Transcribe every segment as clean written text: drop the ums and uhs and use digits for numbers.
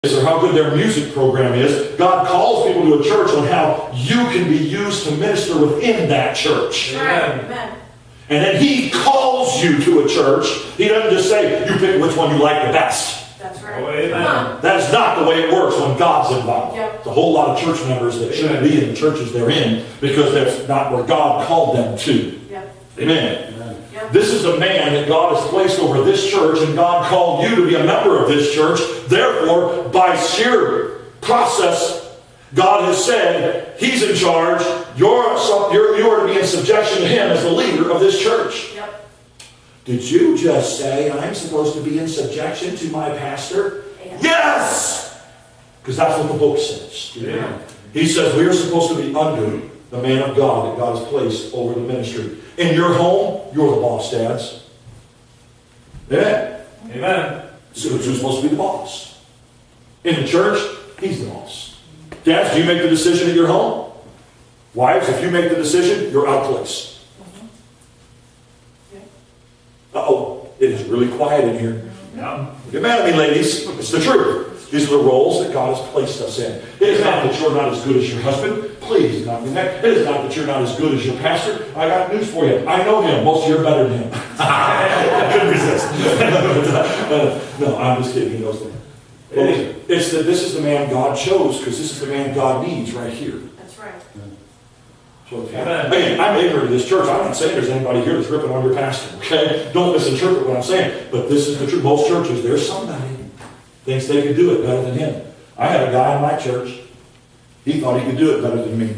or how good their music program is. God calls people to a church on how you can be used to minister within that church. Amen. And then He calls you to a church. He doesn't just say, you pick which one you like the best. That's right. Oh, amen. That is not the way it works when God's involved. Yep. There's a whole lot of church members that shouldn't be in the churches they're in because that's not where God called them to. Yep. Amen. Yep. This is the man that God has placed over this church, and God called you to be a member of this church. Therefore, by sheer process, God has said He's in charge. You are to be in subjection to Him as the leader of this church. Yep. Did you just say I'm supposed to be in subjection to my pastor? Yeah. Yes! Because that's what the book says. Yeah. He says we are supposed to be under the man of God that God has placed over the ministry. In your home, you're the boss, dads. Amen. Amen. So who's supposed to be the boss? In the church, he's the boss. Dads, do you make the decision at your home? Wives, if you make the decision, you're out of place. Uh-oh, it is really quiet in here. Yeah. Get mad at me, ladies. It's the truth. These are the roles that God has placed us in. It is not that you're not as good as your husband. Please, not be mad. It is not that you're not as good as your pastor. I got news for you. I know him. Most of you are better than him. I couldn't resist. No, I'm just kidding. He knows that. It's that this is the man God chose because this is the man God needs right here. That's right. So, again, I'm ignorant of this church. I'm not saying there's anybody here that's ripping on your pastor. Okay? Don't misinterpret what I'm saying. But this is the truth. Most churches, there's somebody thinks they could do it better than him. I had a guy in my church. He thought he could do it better than me.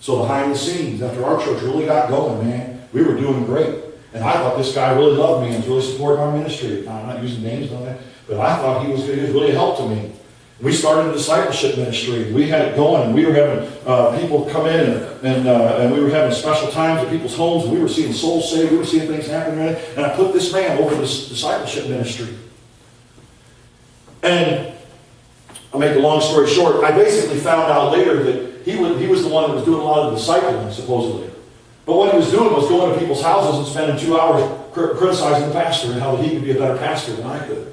So behind the scenes, after our church really got going, man, we were doing great. And I thought this guy really loved me and was really supporting our ministry. Now, I'm not using names on that, but I thought he was really a help to me. We started a discipleship ministry. We had it going. We were having people come in and we were having special times at people's homes. And we were seeing souls saved. We were seeing things happen. And I put this man over this discipleship ministry. And I'll make a long story short. I basically found out later that he was the one that was doing a lot of the discipling, supposedly. But what he was doing was going to people's houses and spending 2 hours criticizing the pastor and how he could be a better pastor than I could.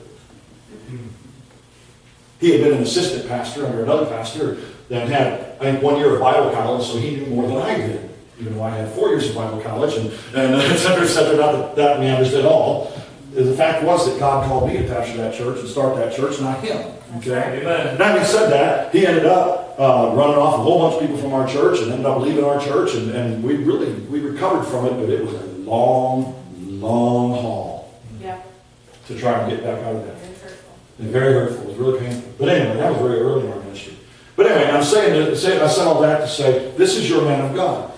He had been an assistant pastor under another pastor that had, I think, 1 year of Bible college, so he knew more than I did. Even though I had 4 years of Bible college, and et cetera, not that me understood all. The fact was that God called me to pastor that church and start that church, not him. Okay? Amen. Now, having said that, he ended up running off a whole bunch of people from our church and ended up leaving our church, and we recovered from it, but it was a long, long haul to try and get back out of that. And very hurtful. It was really painful. But anyway, that was very early in our ministry. But anyway, I said all that to say, this is your man of God.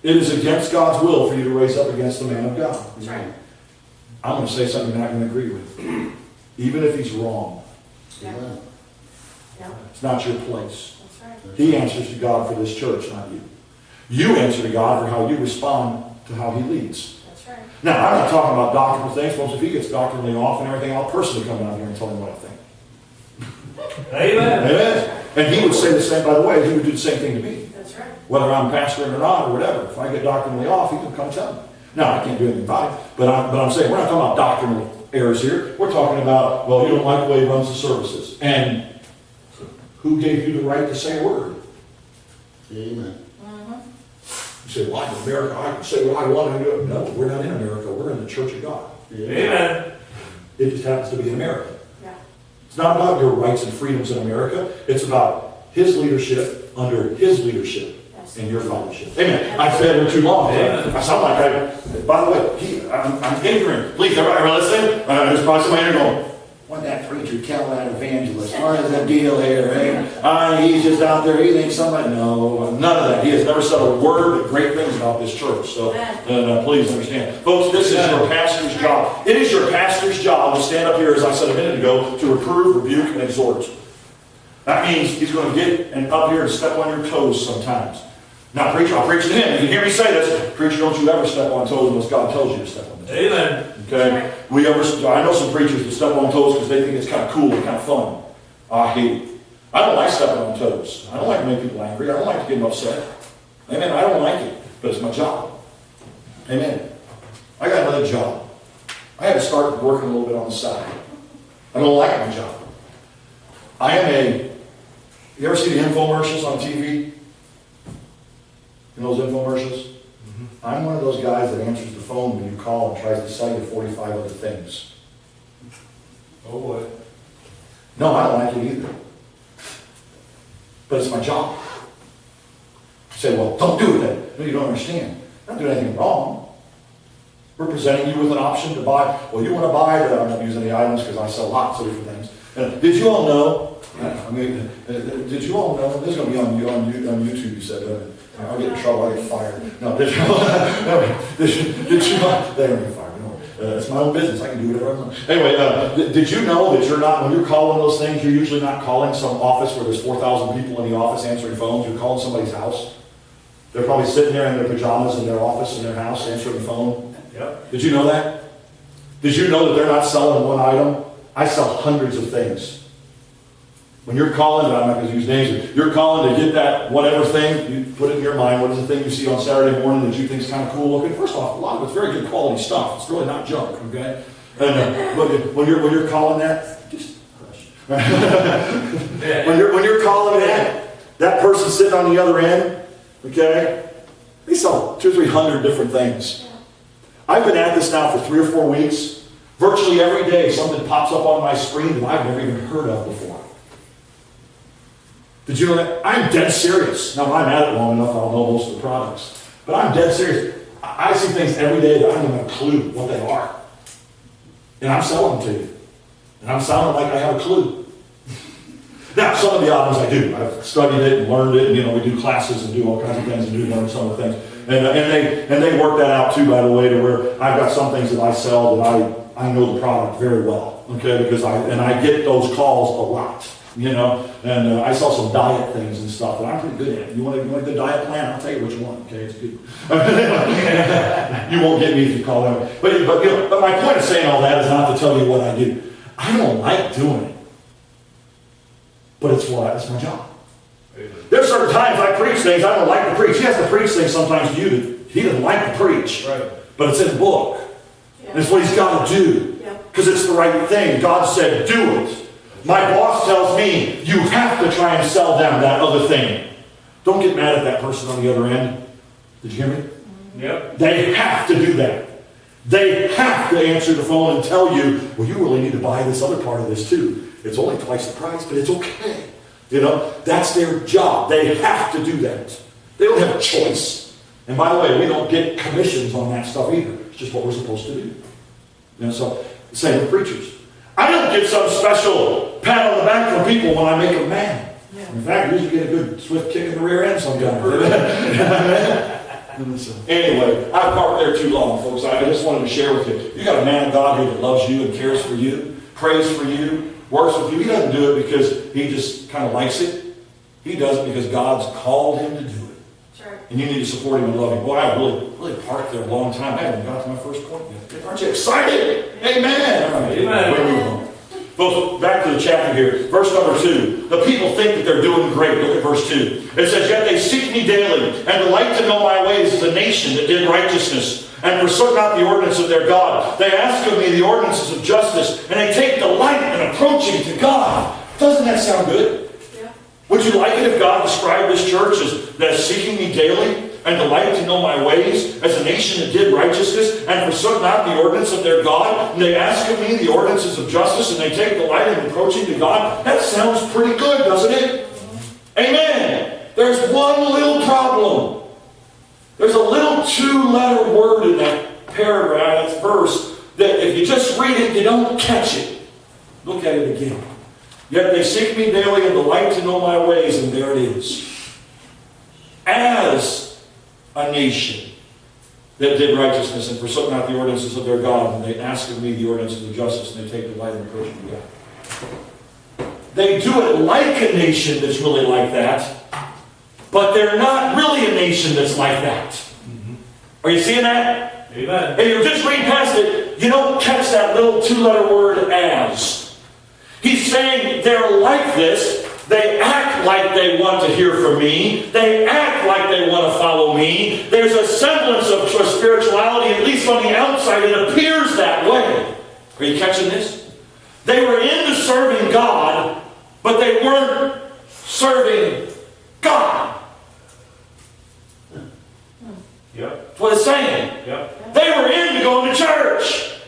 It is against God's will for you to raise up against the man of God. That's right. I'm going to say something you're not going to agree with. Even if he's wrong. Yeah. Yeah. It's not your place. That's right. He answers to God for this church, not you. You answer to God for how you respond to how he leads. That's right. Now, I'm not talking about doctrinal things. Once if he gets doctrinally off and everything, I'll personally come out here and tell him what I think. Amen. Amen. And he would say the same, by the way, he would do the same thing to me. That's right. Whether I'm pastoring or not or whatever. If I get doctrinally off, he can come tell me. Now, I can't do anything about it, but I'm saying we're not talking about doctrinal errors here. We're talking about, well, you don't like the way he runs the services. And who gave you the right to say a word? Amen. You say, well, I'm in America. I can say what I want to do. No, we're not in America. We're in the Church of God. Amen. It just happens to be in America. Yeah. It's not about your rights and freedoms in America. It's about his leadership under his leadership. In your fellowship. Amen. I've said it too long. I sound like by the way, I'm ignorant. Please, everybody listening? There's probably somebody here going, what that preacher tell that evangelist? What is the deal here? He's just out there. He thinks somebody. No, none of that. He has never said a word but great things about this church. So please understand. Folks, this is your pastor's job. It is your pastor's job to stand up here, as I said a minute ago, to reprove, rebuke, and exhort. That means he's going to get up here and step on your toes sometimes. Now, preacher, I'll preach to him. You can hear me say this. Preacher, don't you ever step on toes unless God tells you to step on toes. Amen. Okay? I know some preachers that step on toes because they think it's kind of cool and kind of fun. I hate it. I don't like stepping on toes. I don't like to make people angry. I don't like to get them upset. Amen. I don't like it, but it's my job. Amen. I got another job. I had to start working a little bit on the side. I don't like my job. You ever see the infomercials on TV? You know those infomercials? I'm one of those guys that answers the phone when you call and tries to sell you 45 other things. Oh boy. No, I don't like it either. But it's my job. You say, well, don't do it. No, you don't understand. I'm not doing anything wrong. We're presenting you with an option to buy. Well, you want to buy the, I won't use any items because I sell lots of different things. Did you all know, did you all know, this is going to be on YouTube, you said, I'll get in trouble, I'll get fired. No, did you know, they don't get fired. No. It's my own business, I can do whatever I want. Anyway, did you know that you're not, when you're calling those things, you're usually not calling some office where there's 4,000 people in the office answering phones, you're calling somebody's house? They're probably sitting there in their pajamas in their office, in their house, answering the phone. Yep. Did you know that? Did you know that they're not selling one item? I sell hundreds of things. When you're calling, I'm not going to use names, you're calling to get that whatever thing, you put it in your mind, what is the thing you see on Saturday morning that you think is kind of cool looking? First off, a lot of it's very good quality stuff. It's really not junk, okay? And when you're calling that, just hush. when you're calling that person sitting on the other end, okay, they sell 200 or 300 different things. I've been at this now for 3 or 4 weeks. Virtually every day something pops up on my screen that I've never even heard of before. Did you know that? I'm dead serious. Now, if I'm at it long enough, I'll know most of the products. But I'm dead serious. I see things every day that I don't have a clue what they are. And I'm selling them to you. And I'm sounding like I have a clue. Now, some of the items I do. I've studied it and learned it, and we do classes and do all kinds of things and do learn some of the things. And they work that out too, by the way, to where I've got some things that I sell that I know the product very well, okay, because I get those calls a lot, and I sell some diet things and stuff that I'm pretty good at. You want a good diet plan? I'll tell you which one, okay, it's good. You won't get me if you call them. But my point of saying all that is not to tell you what I do. I don't like doing it, but it's my job. There's certain times I preach things I don't like to preach. He has to preach things sometimes to you that he doesn't like to preach. Right. But it's in the book. Yeah. And it's what he's got to do. Because it's the right thing. God said, do it. My boss tells me, you have to try and sell them that other thing. Don't get mad at that person on the other end. Did you hear me? Yep. They have to do that. They have to answer the phone and tell you, well, you really need to buy this other part of this too. It's only twice the price, but it's okay. That's their job. They have to do that. They don't have a choice. And by the way, we don't get commissions on that stuff either. It's just what we're supposed to do. So, same with preachers. I don't get some special pat on the back from people when I make them mad. Yeah. In fact, I usually get a good swift kick in the rear end sometimes. Anyway, I've parked there too long, folks. I just wanted to share with you. You got a man of God here that loves you and cares for you, prays for you, works with you. He doesn't do it because he just kind of likes it. He does it because God's called him to do it. Sure. And you need to support him and love him. Boy, I really parked there a long time. I haven't got to my first point yet. Aren't you excited? Amen. All right. Amen. Folks, back to the chapter here. Verse number 2. The people think that they're doing great. Look at verse 2. It says, yet they seek me daily, and delight to know my ways as a nation that did righteousness, and forsook not the ordinance of their God. They ask of me the ordinances of justice, and they take delight in approaching to God. Doesn't that sound good? Yeah. Would you like it if God described this church as seeking me daily, and delight to know my ways, as a nation that did righteousness, and forsook not the ordinance of their God? And they ask of me the ordinances of justice, and they take delight in approaching to God? That sounds pretty good, doesn't it? Amen. There's one little problem. There's a little 2-letter word in that paragraph, that verse, that if you just read it, you don't catch it. Look at it again. Yet they seek me daily and delight to know my ways, and there it is. As a nation that did righteousness and forsook not the ordinances of their God, and they ask of me the ordinances of justice, and they take delight in approaching to God. They do it like a nation that's really like that, but they're not really a nation that's like that. Mm-hmm. Are you seeing that? Amen. If you just read past it, you don't catch that little 2-letter word as. He's saying they're like this. They act like they want to hear from me. They act like they want to follow me. There's a semblance of spirituality, at least on the outside. It appears that way. Are you catching this? They were into serving God, but they they weren't serving God. Yep. That's what it's saying. Yep. They were into going to church,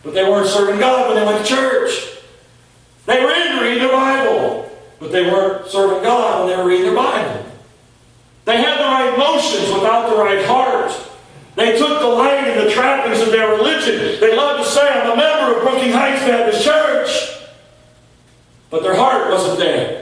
but they weren't serving God when they went to church. They were into reading their Bible, but they weren't serving God when they were reading their Bible. They had the right motions without the right heart. They took delight in the trappings of their religion. They loved to say, I'm a member of Brooking Heights Baptist Church. But their heart wasn't there.